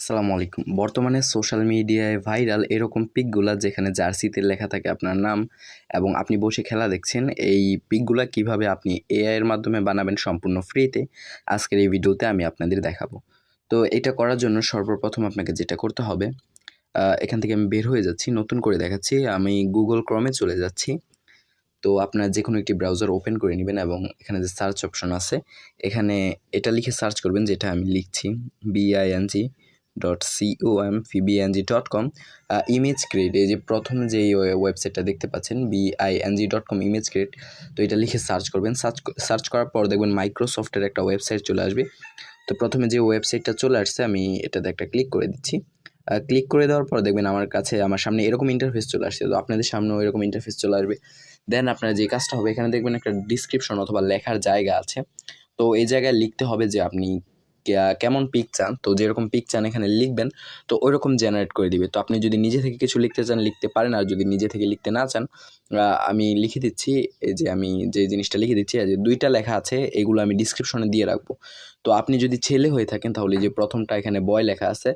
আসসালামু আলাইকুম। বর্তমানে সোশ্যাল মিডিয়ায় ভাইরাল এরকম পিকগুলা যেখানে জার্সিতে লেখা থাকে আপনার নাম এবং আপনি বসে খেলা দেখছেন। এই পিকগুলা কিভাবে আপনি এআই এর মাধ্যমে বানাবেন সম্পূর্ণ ফ্রিতে, আজকের এই ভিডিওতে আমি আপনাদের দেখাবো। তো এটা করার জন্য সর্বপ্রথম আপনাকে যেটা করতে হবে, এখান থেকে আমি বের হয়ে যাচ্ছি, নতুন করে দেখাচ্ছি। আমি Google Chrome এ চলে যাচ্ছি। তো আপনার যেকোনো একটি ব্রাউজার ওপেন করে নিবেন এবং এখানে যে সার্চ অপশন আছে, এখানে এটা লিখে সার্চ করবেন, যেটা আমি লিখছি bing.com ইমেজ ক্রিয়েট। এই যে প্রথম যে ওয়েবসাইটটা দেখতে পাচ্ছেন bing.com ইমেজ ক্রিয়েট, তো এটা লিখে সার্চ করবেন। সার্চ করার পর দেখবেন মাইক্রোসফটের একটা ওয়েবসাইট চলে আসবে। তো প্রথমে যে ওয়েবসাইটটা চলে আসছে, আমি এটাতে একটা ক্লিক করে দিচ্ছি। ক্লিক করে দেওয়ার পর দেখবেন আমার সামনে এরকম ইন্টারফেস চলে আসছে। তো আপনাদের সামনেও এরকম ইন্টারফেস চলে আসবে। দেন আপনার যে কাজটা হবে, এখানে দেখবেন একটা ডিসক্রিপশন অথবা লেখার জায়গা আছে। তো এই জায়গায় লিখতে হবে যে আপনি কেমন পিক চান। তো যেরকম পিক চান এখানে লিখবেন, তো ওইরকম জেনারেট করে দিবে। তো আপনি যদি নিজে থেকে কিছু লিখতে চান লিখতে পারেন, আর যদি নিজে থেকে লিখতে না চান, আমি লিখে দিচ্ছি। এই যে আমি যে জিনিসটা লিখে দিচ্ছি, যে দুইটা লেখা আছে, এগুলো আমি ডিসক্রিপশনে দিয়ে রাখবো। তো আপনি যদি ছেলে হয়ে থাকেন তাহলে যে প্রথমটা এখানে বয় লেখা আছে,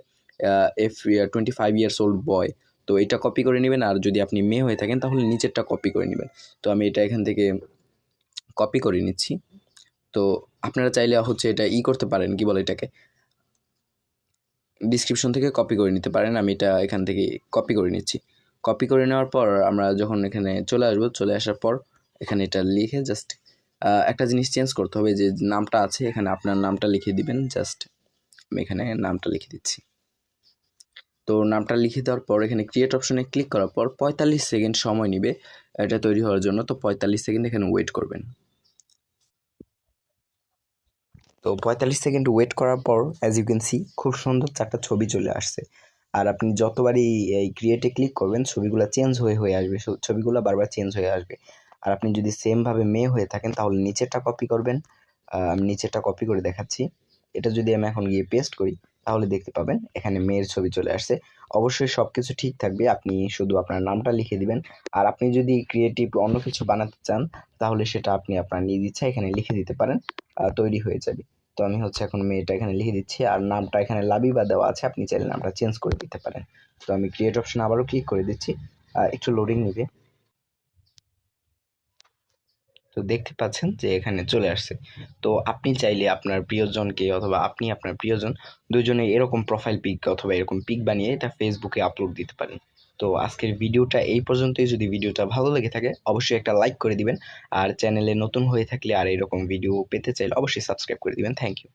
এফ 25 ইয়ার্স ওল্ড বয়, তো এটা কপি করে নেবেন। আর যদি আপনি মেয়ে হয়ে থাকেন তাহলে নিচেরটা কপি করে নেবেন। তো আমি এটা এখান থেকে কপি করে নিচ্ছি। তো আপনারা চাইলে এটা করতে পারেন, কি বলে এটাকে, ডিসক্রিপশন থেকে কপি করে নিতে পারেন। আমি এটা এখান থেকে কপি করে নিচ্ছি। কপি করে নেওয়ার পর আমরা যখন এখানে চলে আসবো, চলে আসার পর এখানে এটা লিখে জাস্ট একটা জিনিস চেঞ্জ করতে হবে। যে নামটা আছে এখানে আপনার নামটা লিখে দিবেন। জাস্ট আমি এখানে নামটা লিখে দিচ্ছি। তো নামটা লিখে দেওয়ার পর এখানে ক্রিয়েট অপশনে ক্লিক করার পর 45 সেকেন্ড সময় নেবে এটা তৈরি হওয়ার জন্য। তো 45 সেকেন্ড এখানে ওয়েট করবেন। তো 45 সেকেন্ড ওয়েট করার পর অ্যাজ ইউ ক্যান সি খুব সুন্দর চারটা ছবি চলে আসছে। আর আপনি যতবারই এই ক্রিয়েটে ক্লিক করবেন, ছবিগুলো চেঞ্জ হয়ে আসবে, ছবিগুলো বারবার চেঞ্জ হয়ে আসবে। আর আপনি যদি সেমভাবে মেয়ে হয়ে থাকেন তাহলে নিচেরটা কপি করবেন। আমি নিচেরটা কপি করে দেখাচ্ছি। এটা যদি আমি এখন গিয়ে পেস্ট করি তাহলে দেখতে পাবেন এখানে মেয়ের ছবি চলে আসছে। অবশ্যই সব কিছু ঠিক থাকবে, আপনি শুধু আপনার নামটা লিখে দিবেন। আর আপনি যদি ক্রিয়েটিভ অন্য কিছু বানাতে চান তাহলে সেটা আপনি আপনার নিজ ইচ্ছা এখানে লিখে দিতে পারেন, তৈরি হয়ে যাবে। তো আমি এখন মেয়েটা এখানে লিখে দিচ্ছি, আর নামটা এখানে লাবিবা দেওয়া আছে, আপনি চাইলে নামটা চেঞ্জ করে দিতে পারেন। তো আমি ক্রিয়েট অপশন আবারও ক্লিক করে দিচ্ছি, একটু লোডিং নেবে। তো দেখতে পাচ্ছেন যে এখানে চলে আসছে। তো আপনি চাইলে আপনার প্রিয়জনকে অথবা আপনি আপনার প্রিয়জন দুজনে এরকম প্রোফাইল পিক অথবা এরকম পিক বানিয়ে এটা ফেসবুকে আপলোড দিতে পারেন। তো আজকের ভিডিওটা এই পর্যন্তই। যদি ভিডিওটা ভালো লেগে থাকে অবশ্যই একটা লাইক করে দিবেন। আর চ্যানেলে নতুন হয়ে থাকলে আর এরকম ভিডিও পেতে চাইলে অবশ্যই সাবস্ক্রাইব করে দিবেন। Thank you.